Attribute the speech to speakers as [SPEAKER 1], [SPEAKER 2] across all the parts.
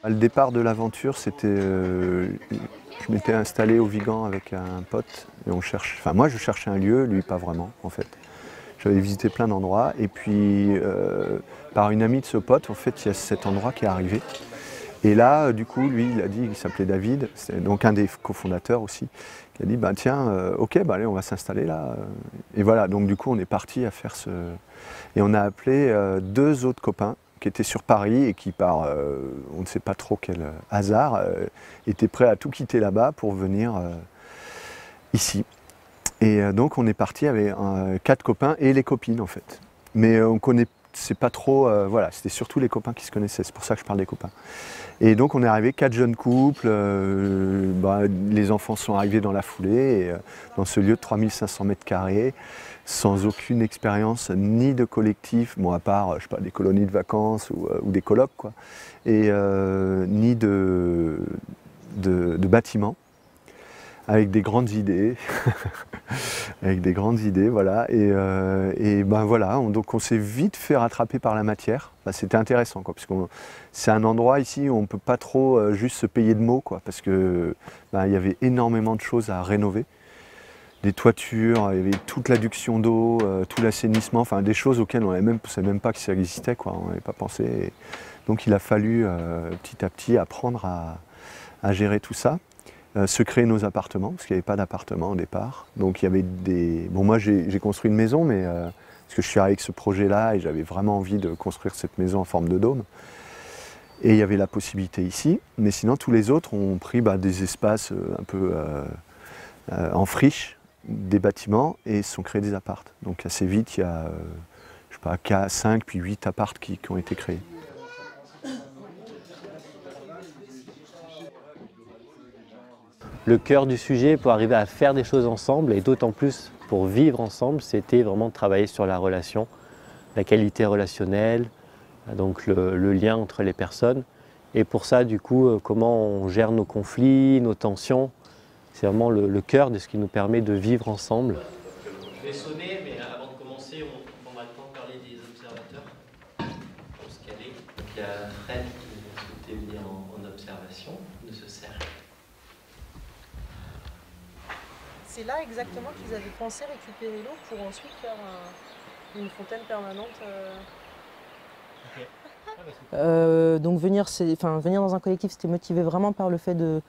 [SPEAKER 1] Le départ de l'aventure, c'était, je m'étais installé au Vigan avec un pote et on cherche, enfin moi je cherchais un lieu, lui pas vraiment en fait. J'avais visité plein d'endroits et puis par une amie de ce pote, en fait, il y a cet endroit qui est arrivé. Et là, du coup, lui, il a dit, il s'appelait David, c'est donc un des cofondateurs aussi, qui a dit, bah tiens, ok, bah allez, on va s'installer là. Et voilà, donc du coup, on est parti à faire ce. Et on a appelé deux autres copains qui étaient sur Paris et qui, par on ne sait pas trop quel hasard, étaient prêts à tout quitter là-bas pour venir ici. Et donc, on est parti avec quatre copains et les copines en fait. Mais on connaît, c'est pas trop, voilà, c'était surtout les copains qui se connaissaient, c'est pour ça que je parle des copains. Et donc on est arrivé, quatre jeunes couples, les enfants sont arrivés dans la foulée, et, dans ce lieu de 3500 mètres carrés, sans aucune expérience ni de collectif, bon à part je sais pas, des colonies de vacances ou des colocs, quoi, et ni de bâtiments, avec des grandes idées, avec des grandes idées, voilà. Et ben voilà, donc on s'est vite fait rattraper par la matière. Enfin, c'était intéressant, quoi, parce que c'est un endroit ici où on ne peut pas trop juste se payer de mots, quoi, parce que ben, il y avait énormément de choses à rénover. Des toitures, il y avait toute l'adduction d'eau, tout l'assainissement, enfin des choses auxquelles on ne savait même pas que ça existait, quoi, on n'avait pas pensé. Et donc il a fallu petit à petit apprendre à gérer tout ça. Se créer nos appartements, parce qu'il n'y avait pas d'appartement au départ. Donc il y avait des. Bon, moi j'ai construit une maison, mais parce que je suis arrivé avec ce projet-là et j'avais vraiment envie de construire cette maison en forme de dôme. Et il y avait la possibilité ici, mais sinon tous les autres ont pris des espaces un peu en friche, des bâtiments, et se sont créés des appartes. Donc assez vite, il y a, je sais pas, 5 puis 8 appartes qui ont été créés.
[SPEAKER 2] Le cœur du sujet pour arriver à faire des choses ensemble, et d'autant plus pour vivre ensemble, c'était vraiment de travailler sur la relation, la qualité relationnelle, donc le lien entre les personnes. Et pour ça, du coup, comment on gère nos conflits, nos tensions, c'est vraiment le cœur de ce qui nous permet de vivre ensemble.
[SPEAKER 3] Je vais sonner, mais avant de commencer, on prendra le temps de parler des observateurs pour se caler. Donc, il y a Fred qui souhaitait venir en observation de ce cercle.
[SPEAKER 4] C'est là exactement qu'ils avaient pensé récupérer l'eau pour ensuite faire une fontaine permanente. Donc venir dans un collectif, c'était motivé vraiment par le fait de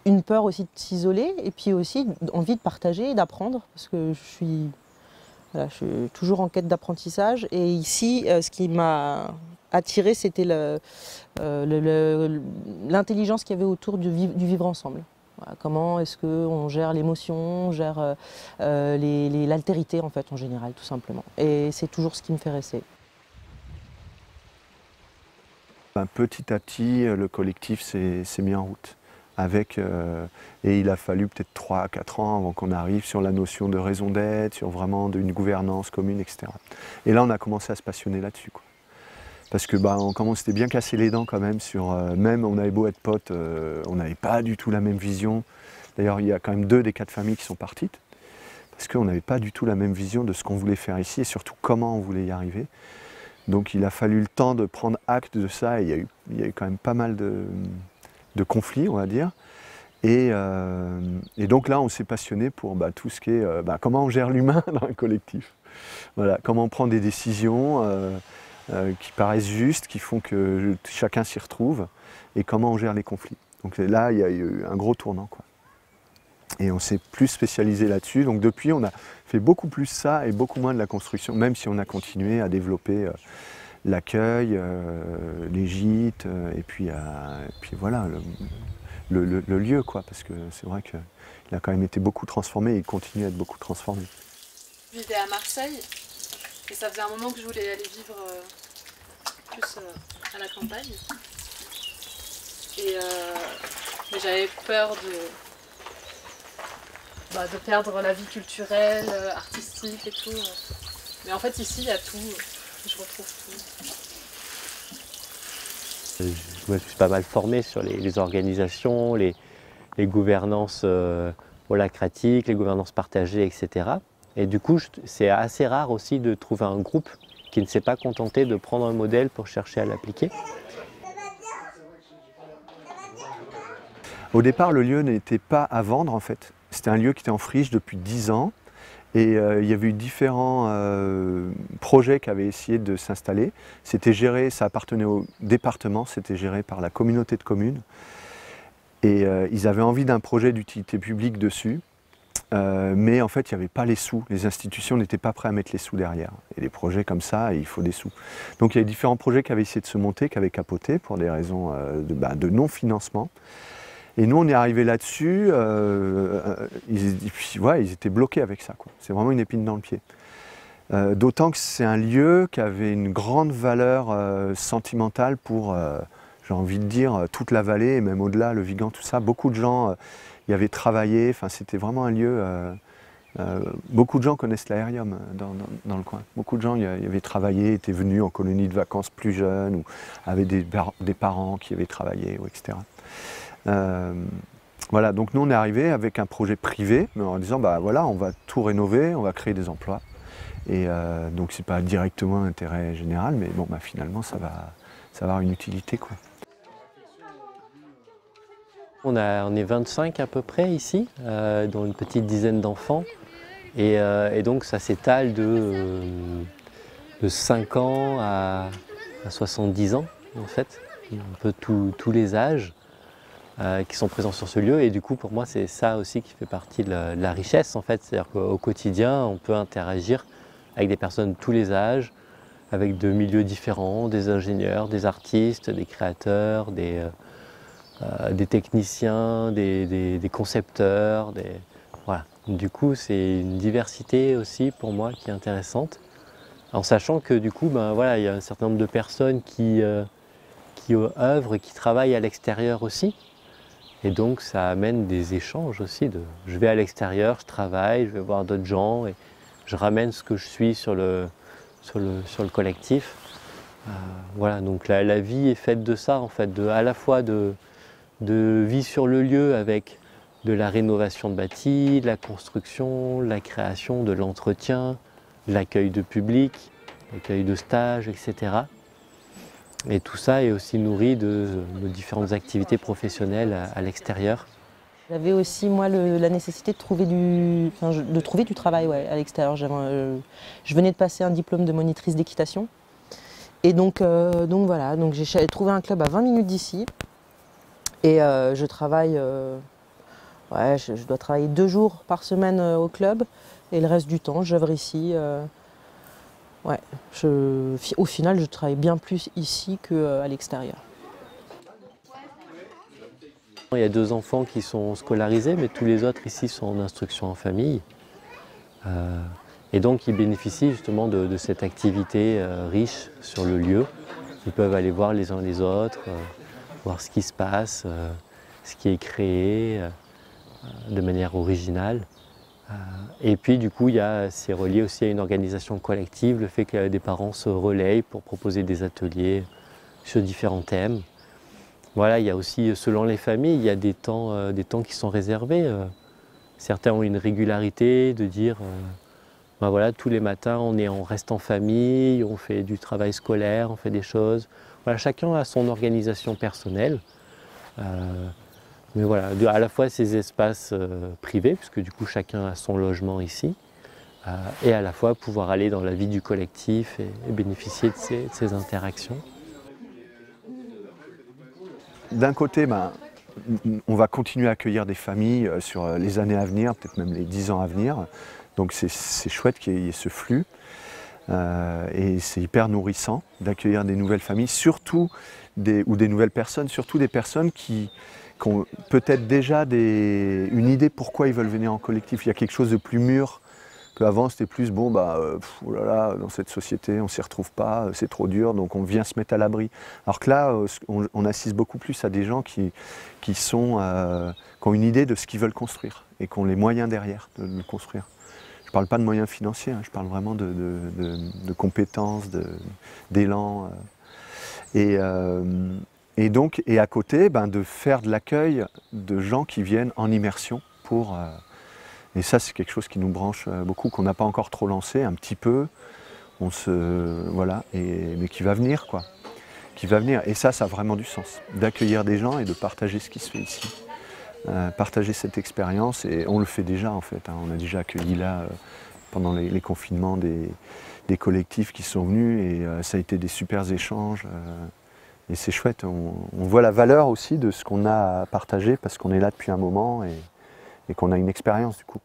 [SPEAKER 4] une peur aussi de s'isoler et puis aussi envie de partager et d'apprendre parce que je suis toujours en quête d'apprentissage et ici ce qui m'a attiré c'était l'intelligence qu'il y avait autour du vivre ensemble. Voilà, comment est-ce qu'on gère l'émotion, on gère l'altérité en fait en général tout simplement. Et c'est toujours ce qui me fait rester.
[SPEAKER 1] Petit à petit, le collectif s'est mis en route. Et il a fallu peut-être 3 à 4 ans avant qu'on arrive sur la notion de raison d'être, sur vraiment une gouvernance commune, etc. Et là, on a commencé à se passionner là-dessus, quoi. Parce que comme on s'était bien cassé les dents quand même sur, même on avait beau être potes, on n'avait pas du tout la même vision. D'ailleurs, il y a quand même 2 des 4 familles qui sont parties, parce qu'on n'avait pas du tout la même vision de ce qu'on voulait faire ici et surtout comment on voulait y arriver. Donc il a fallu le temps de prendre acte de ça et il y a eu quand même pas mal de conflits, on va dire. Et donc là, on s'est passionné pour tout ce qui est comment on gère l'humain dans un collectif. Voilà, comment on prend des décisions qui paraissent justes, qui font que chacun s'y retrouve, et comment on gère les conflits. Donc là, il y a eu un gros tournant, quoi. Et on s'est plus spécialisé là-dessus. Donc depuis, on a fait beaucoup plus ça et beaucoup moins de la construction, même si on a continué à développer l'accueil, les gîtes, et puis voilà, le lieu, quoi, parce que c'est vrai qu'il a quand même été beaucoup transformé et il continue à être beaucoup transformé.
[SPEAKER 5] Je vivais à Marseille et ça faisait un moment que je voulais aller vivre plus à la campagne. Mais j'avais peur de perdre la vie culturelle, artistique et tout. Mais en fait ici il y a tout, je retrouve tout.
[SPEAKER 2] Je me suis pas mal formé sur les organisations, les gouvernances holacratiques, les gouvernances partagées, etc. Et du coup, c'est assez rare aussi de trouver un groupe qui ne s'est pas contenté de prendre un modèle pour chercher à l'appliquer.
[SPEAKER 1] Au départ, le lieu n'était pas à vendre en fait. C'était un lieu qui était en friche depuis 10 ans. Et il y avait eu différents projets qui avaient essayé de s'installer. C'était géré, ça appartenait au département, c'était géré par la communauté de communes. Et ils avaient envie d'un projet d'utilité publique dessus. Mais en fait, il n'y avait pas les sous. Les institutions n'étaient pas prêtes à mettre les sous derrière. Et les projets comme ça, il faut des sous. Donc il y a différents projets qui avaient essayé de se monter, qui avaient capoté pour des raisons de non-financement. Et nous, on est arrivé là-dessus, ils étaient bloqués avec ça, quoi. C'est vraiment une épine dans le pied. D'autant que c'est un lieu qui avait une grande valeur sentimentale pour, j'ai envie de dire, toute la vallée, et même au-delà, le Vigan, tout ça. Beaucoup de gens y avaient travaillé, enfin, c'était vraiment un lieu... beaucoup de gens connaissent l'aérium dans le coin. Beaucoup de gens y avaient travaillé, étaient venus en colonie de vacances plus jeunes, ou avaient des parents qui avaient travaillé, etc. Voilà, donc nous on est arrivé avec un projet privé, mais en disant bah voilà, on va tout rénover, on va créer des emplois. Et donc c'est pas directement un intérêt général, mais bon bah finalement ça va avoir une utilité, quoi.
[SPEAKER 2] On est 25 à peu près ici, dont une petite dizaine d'enfants. Et donc ça s'étale de 5 ans à 70 ans en fait, un peu tous les âges. Qui sont présents sur ce lieu, et du coup pour moi c'est ça aussi qui fait partie de la richesse en fait, c'est-à-dire qu'au quotidien on peut interagir avec des personnes de tous les âges, avec de milieux différents, des ingénieurs, des artistes, des créateurs, des techniciens, des concepteurs, voilà. Du coup c'est une diversité aussi pour moi qui est intéressante, en sachant que du coup ben, voilà, il y a un certain nombre de personnes qui œuvrent, qui travaillent à l'extérieur aussi. Et donc ça amène des échanges aussi. Je vais à l'extérieur, je travaille, je vais voir d'autres gens et je ramène ce que je suis sur le collectif. Voilà, donc la vie est faite de ça en fait, à la fois de vie sur le lieu avec de la rénovation de bâtis, de la construction, de la création, de l'entretien, de l'accueil de public, l'accueil de stages, etc. Et tout ça est aussi nourri de différentes activités professionnelles à l'extérieur.
[SPEAKER 4] J'avais aussi moi la nécessité de trouver du travail, ouais, à l'extérieur. Je venais de passer un diplôme de monitrice d'équitation. Et donc voilà, donc j'ai trouvé un club à 20 minutes d'ici. Et je travaille, ouais, je dois travailler 2 jours par semaine au club. Et le reste du temps, j'œuvre ici. Ouais, au final, je travaille bien plus ici qu'à l'extérieur.
[SPEAKER 2] Il y a 2 enfants qui sont scolarisés, mais tous les autres ici sont en instruction en famille. Et donc ils bénéficient justement de cette activité riche sur le lieu. Ils peuvent aller voir les uns les autres, voir ce qui se passe, ce qui est créé de manière originale. Et puis du coup, c'est relié aussi à une organisation collective, le fait que des parents se relayent pour proposer des ateliers sur différents thèmes. Voilà, il y a aussi, selon les familles, il y a des temps qui sont réservés. Certains ont une régularité de dire, ben voilà, tous les matins on reste en famille, on fait du travail scolaire, on fait des choses. Voilà, chacun a son organisation personnelle. Mais voilà, à la fois ces espaces privés, puisque du coup chacun a son logement ici, et à la fois pouvoir aller dans la vie du collectif et bénéficier de ces interactions.
[SPEAKER 1] D'un côté, ben, on va continuer à accueillir des familles sur les années à venir, peut-être même les 10 ans à venir. Donc c'est chouette qu'il y ait ce flux. Et c'est hyper nourrissant d'accueillir des nouvelles familles, surtout ou des nouvelles personnes, surtout des personnes qui ont peut-être déjà une idée pourquoi ils veulent venir en collectif. Il y a quelque chose de plus mûr qu'avant, c'était plus bon, oh là là, dans cette société, on ne s'y retrouve pas, c'est trop dur, donc on vient se mettre à l'abri. Alors que là, on assiste beaucoup plus à des gens qui ont une idée de ce qu'ils veulent construire et qui ont les moyens derrière de le construire. Je ne parle pas de moyens financiers, hein, je parle vraiment de compétences, d'élan. Et à côté, de faire de l'accueil de gens qui viennent en immersion pour... et ça, c'est quelque chose qui nous branche beaucoup, qu'on n'a pas encore trop lancé, un petit peu. Voilà, mais qui va venir, quoi. Qui va venir. Et ça a vraiment du sens, d'accueillir des gens et de partager ce qui se fait ici. partager cette expérience, et on le fait déjà en fait. On a déjà accueilli là, pendant les confinements, des collectifs qui sont venus, et ça a été des super échanges. Et c'est chouette, on voit la valeur aussi de ce qu'on a à partager parce qu'on est là depuis un moment et qu'on a une expérience du coup.